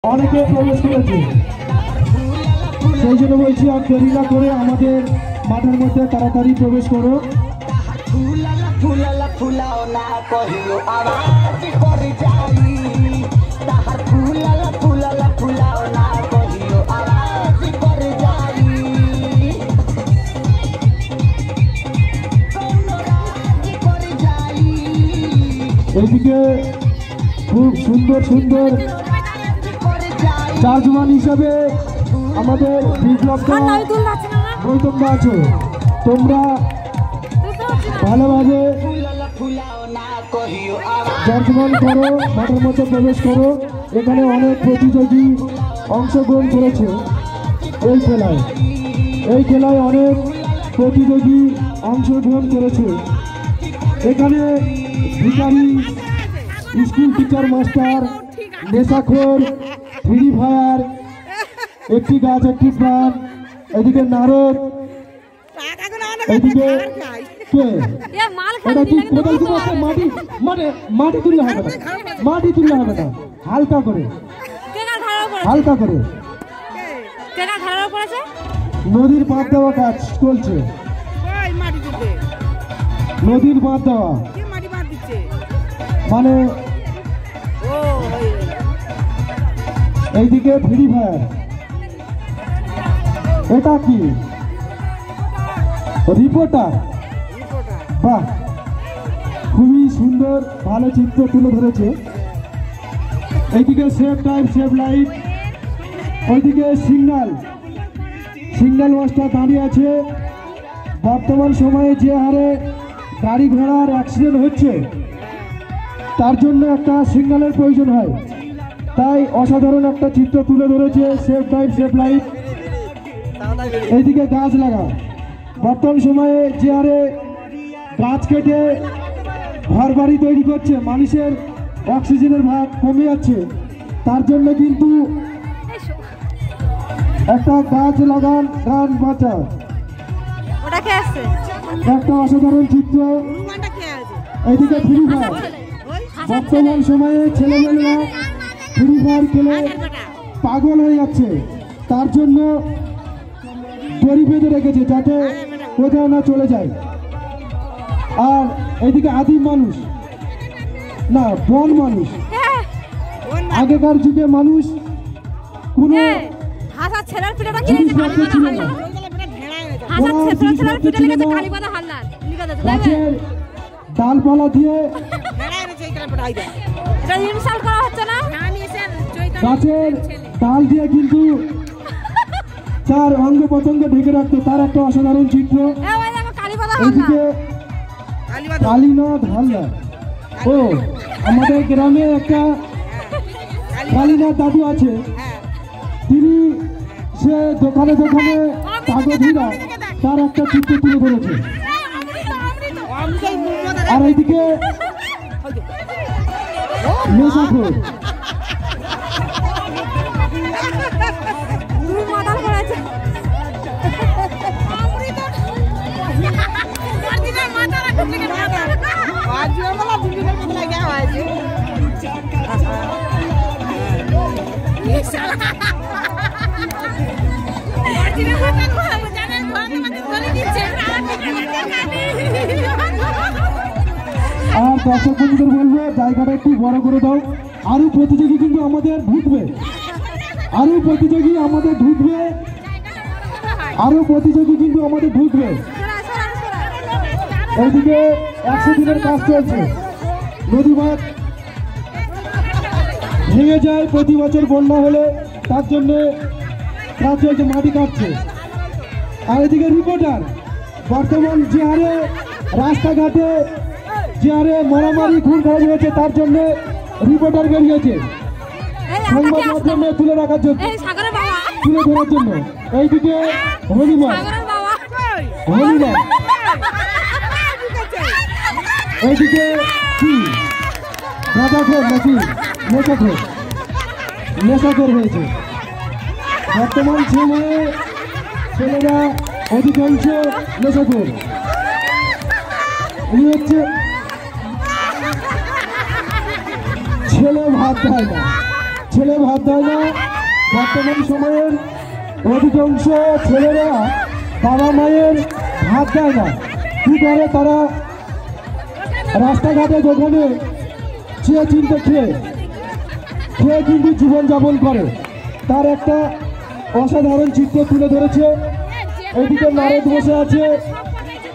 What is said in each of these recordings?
অনেকে প্রবেশ করেছে, সেই জন্য বলছি আর দেরি না করে আমাদের মাঠের মধ্যে তাড়াতাড়ি প্রবেশ করো। এইদিকে খুব সুন্দর সুন্দর চার্জমান হিসাবে আমাদের বিপ্লবটা গৌতমদা আছো, তোমরা ভালোভাবে চার্জমান করো, মাঠের মধ্যে প্রবেশ করো। এখানে অনেক প্রতিযোগী অংশগ্রহণ করেছে এই খেলায় অনেক প্রতিযোগী অংশগ্রহণ করেছে। এখানে ভিখারি, স্কুল টিচার মাস্টার, নেশাখোর, ফ্রি ফায়ার, একটি গাছ একটি প্রাণ, এদিকে নারদ, এদিকে কে এটা কি কোদাল দিয়ে মাটি মানে মাটি তুললে হবে না, মাটি তুললে হবে না, হালকা করে হালকা করে নদীর বাঁধ দেওয়া কাজ চলছে, নদীর বাঁধ দেওয়া মানে এইদিকে ফ্রি ফায়ার। এটা কি রিপোর্টার? বাহ, খুবই সুন্দর ভালো চিত্র তুলে ধরেছে। এইদিকে সেভ টাইম সেভ লাইট, ওইদিকে সিগন্যাল মাস্টার দাঁড়িয়ে আছে। বর্তমান সময়ে যে হারে গাড়ি ঘোড়ার অ্যাক্সিডেন্ট হচ্ছে তার জন্য একটা সিগন্যালের প্রয়োজন হয়, তাই অসাধারণ একটা চিত্র তুলে ধরেছে সেভ টাইম সেভ লাইট। এইদিকে গাছ লাগা, বর্তমান সময়ে যে হারে গাছ কেটে ঘর বাড়ি তৈরি করছে, মানুষের অক্সিজেনের ভাগ কমে যাচ্ছে, তার জন্য কিন্তু একটা গাছ লাগান গান বাঁচা একটা অসাধারণ চিত্র। এইদিকে ফ্রি ফায়ার, বর্তমান সময়ে ছেলেমেয়েরা ফ্রি ফায়ার খেলে পাগল হয়ে যাচ্ছে, তার জন্য দড়ি বেঁধে রেখেছে যাতে কোথাও না চলে যায়। আর এইদিকে আদিম মানুষ না বন মানুষ, আগেকার যুগে মানুষ কোনো জিনিসপত্র ছিল না, গাছের ডালপালা দিয়ে গাছের ডাল দিয়ে কিন্তু চার অঙ্গ প্রত্যঙ্গ ঢেকে রাখতো, তার একটা অসাধারণ চিত্র। এইদিকে কালীনাথ হালদার, ও আমাদের গ্রামে একটা কালীনাথ দাদু আছে, তিনি সে দোকানে দোকানে কাগজিরা তার একটা চিত্র তুলে ধরেছে। আর এইদিকে নেশাখোর, আর দর্শক বন্ধুদের বলবো জায়গাটা একটু বড় করে দাও। আরো প্রতিযোগী কিন্তু আমাদের ঢুকবে, আরো প্রতিযোগী আমাদের ঢুকবে, আরো প্রতিযোগী কিন্তু আমাদের ঢুকবে। এইদিকে 100 দিনের কাজ চলছে, নদী বাঁধ ভেঙে যায় প্রতি বছর বন্যা হলে, তার জন্য কাজ চলছে, মাটি কাটছে। আর এদিকে রিপোর্টার, বর্তমান যে হারে রাস্তাঘাটে যে হারে মারামারি খুন খারাপ হয়েছে তার জন্য রিপোর্টার বেরিয়েছে সংবাদ মাধ্যমে তুলে রাখার জন্য, তুলে ধরার জন্য। এইদিকে হরিমান, এইদিকে কি গাঁজাখোর নাকি নেশাখোর হয়েছে। বর্তমান সময়ে ছেলেরা অধিকাংশ নেশাখোর। উনি হচ্ছে ছেলে ভাত খায় না, ছেলে ভাত দেয় না। বর্তমান সময়ের অধিকাংশ ছেলেরা বাবা মায়ের ভাত দেয় না, কি করে তারা রাস্তাঘাটে দোকানে চেয়ে চিনতে খেয়ে কিন্তু জীবনযাপন করে। তার একটা অসাধারণ চিত্র তুলে ধরেছে। এদিকে নারদ বসে আছে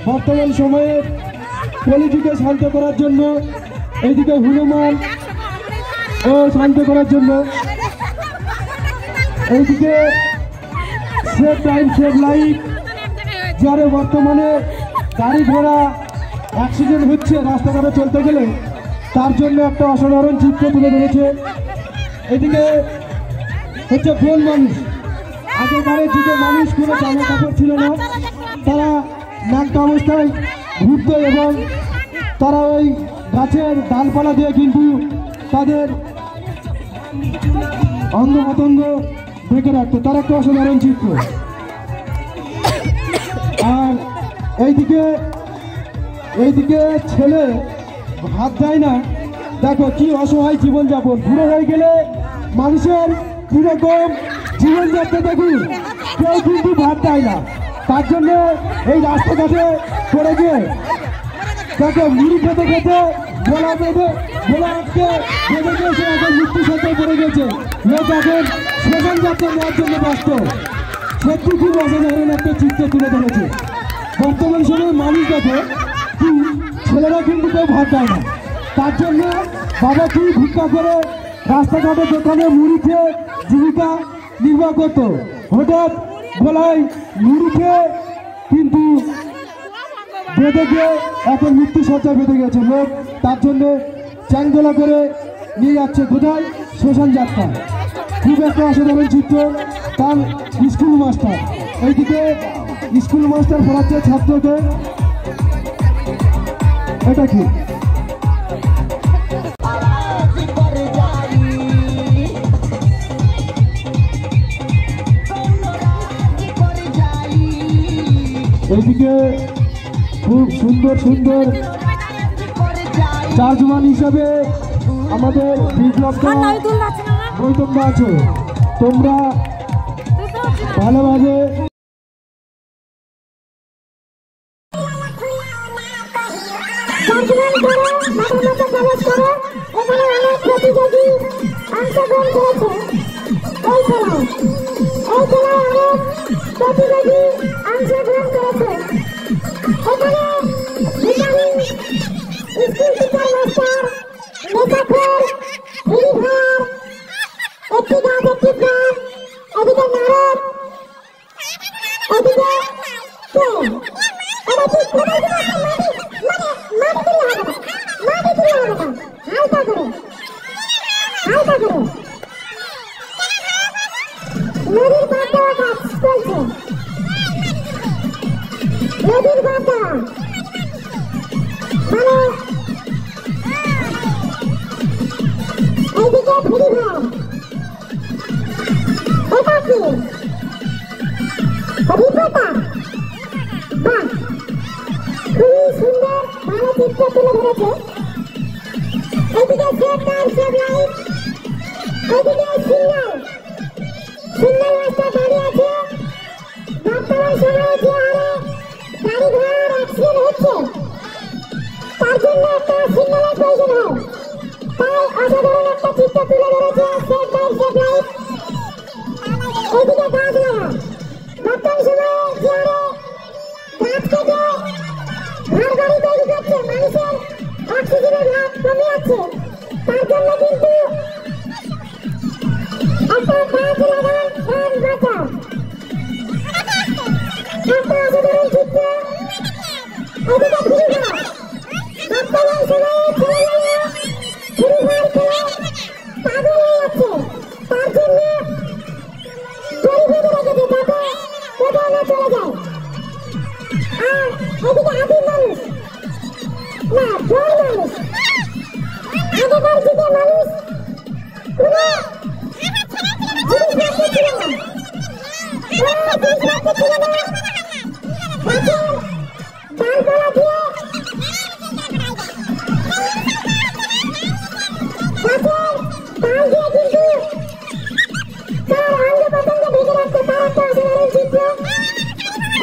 বর্তমান সময়ে কলিযুগকে শান্ত করার জন্য, এইদিকে হনুমান ও শান্ত করার জন্য, এইদিকে সেভ টাইম সেভ লাইফ, যারা বর্তমানে গাড়ি ঘোড়া অ্যাক্সিডেন্ট হচ্ছে রাস্তাঘাটে চলতে গেলে, তার জন্য একটা অসাধারণ চিত্র তুলে ধরেছে। এদিকে হচ্ছে বন মানুষ। আগেকারের যুগে মানুষ কোনো জামা কাপড় ছিল না, তারা নাগটা অবস্থায় ঘুরত এবং তারা ওই গাছের ডালপালা দিয়ে কিন্তু তাদের অঙ্গ পতঙ্গ ঢেকে রাখতো। তার একটা অসাধারণ চিত্র। আর এইদিকে ছেলে ভাত দেয় না, দেখো কি অসহায় জীবনযাপন। বুড়ো হয়ে গেলে মানুষের কিরকম জীবনযাত্রা দেখুন, কেউ কিন্তু ভাত দেয় না। তার জন্য এই রাস্তাঘাটে পড়ে গিয়ে দেখো মুড়ি খেতে খেতে গোলা আটকে বেঁধে গিয়েছে, এখন মৃত্যু সত্ত্বেও পড়ে গেছে। লোক এখন শ্মশান যাত্রা নেওয়ার জন্য ব্যস্ত। সত্যি খুব অসাধারণ একটা চিত্র তুলে ধরেছে। বর্তমান সময়ে মানুষ দেখে কি ছেলেরা কিন্তু কেউ ভাত দেয় না, তার জন্য বাবা কি ভিক্ষা করে রাস্তাঘাটে দোকানে মুড়ি খেয়ে জীবিকা নির্বাহ করত। হঠাৎ গলায় মুড়ি খেয়ে কিন্তু বেঁধে গিয়ে এখন মৃত্যু সজ্জা বেঁধে গেছে লোক, তার জন্য চ্যাংদোলা করে নিয়ে যাচ্ছে কোথায়, শ্মশান যাত্রা। খুব একটা অসাধারণ চিত্র। তার স্কুল মাস্টার, এইদিকে স্কুল মাস্টার পড়াচ্ছে ছাত্রকে। এটা কি এইদিকে খুব সুন্দর সুন্দর চার্জমান হিসাবে আমাদের বিপ্লবটা বৈতম্য আছে। তোমরা ভালোভাবে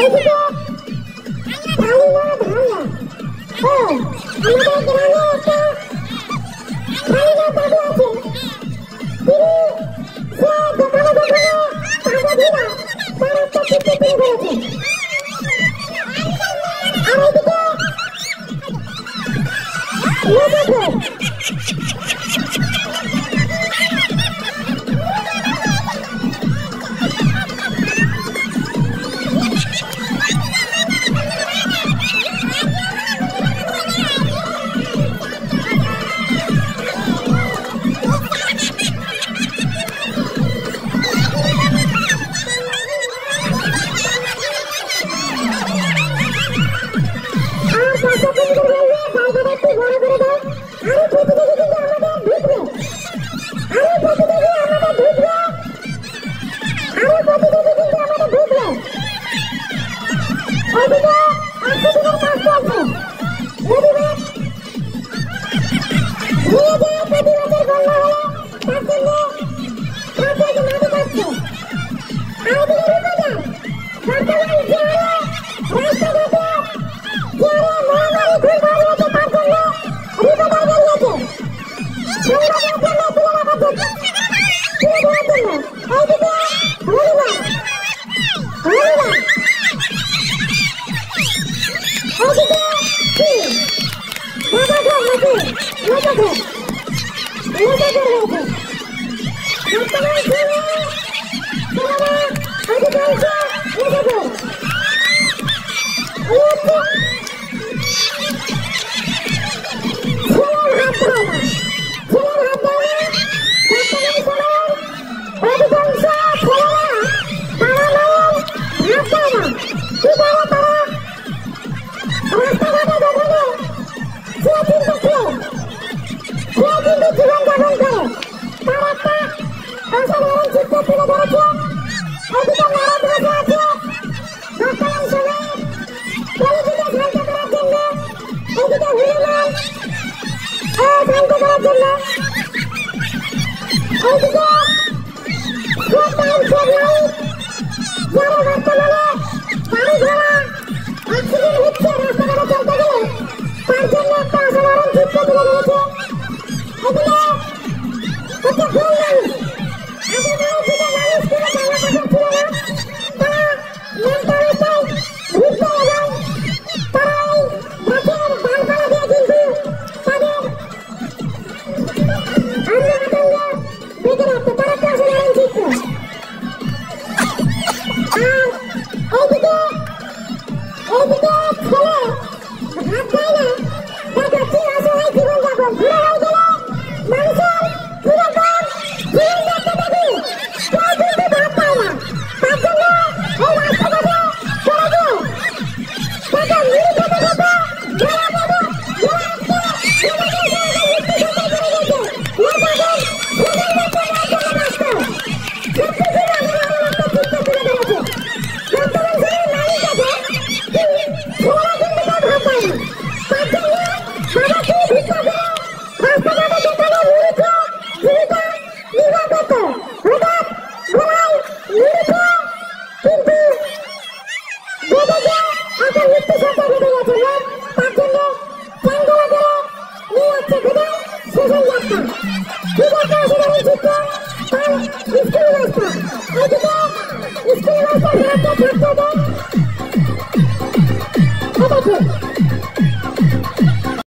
এইদিকে ভালো ভালো ও আমাদের গ্রামে একটা ভালো বাবু আছে তিনি সে দোকানে কাগজ দিলা তার একটা চিত্র তুলে ধরেছে আর এইদিকে Thank you.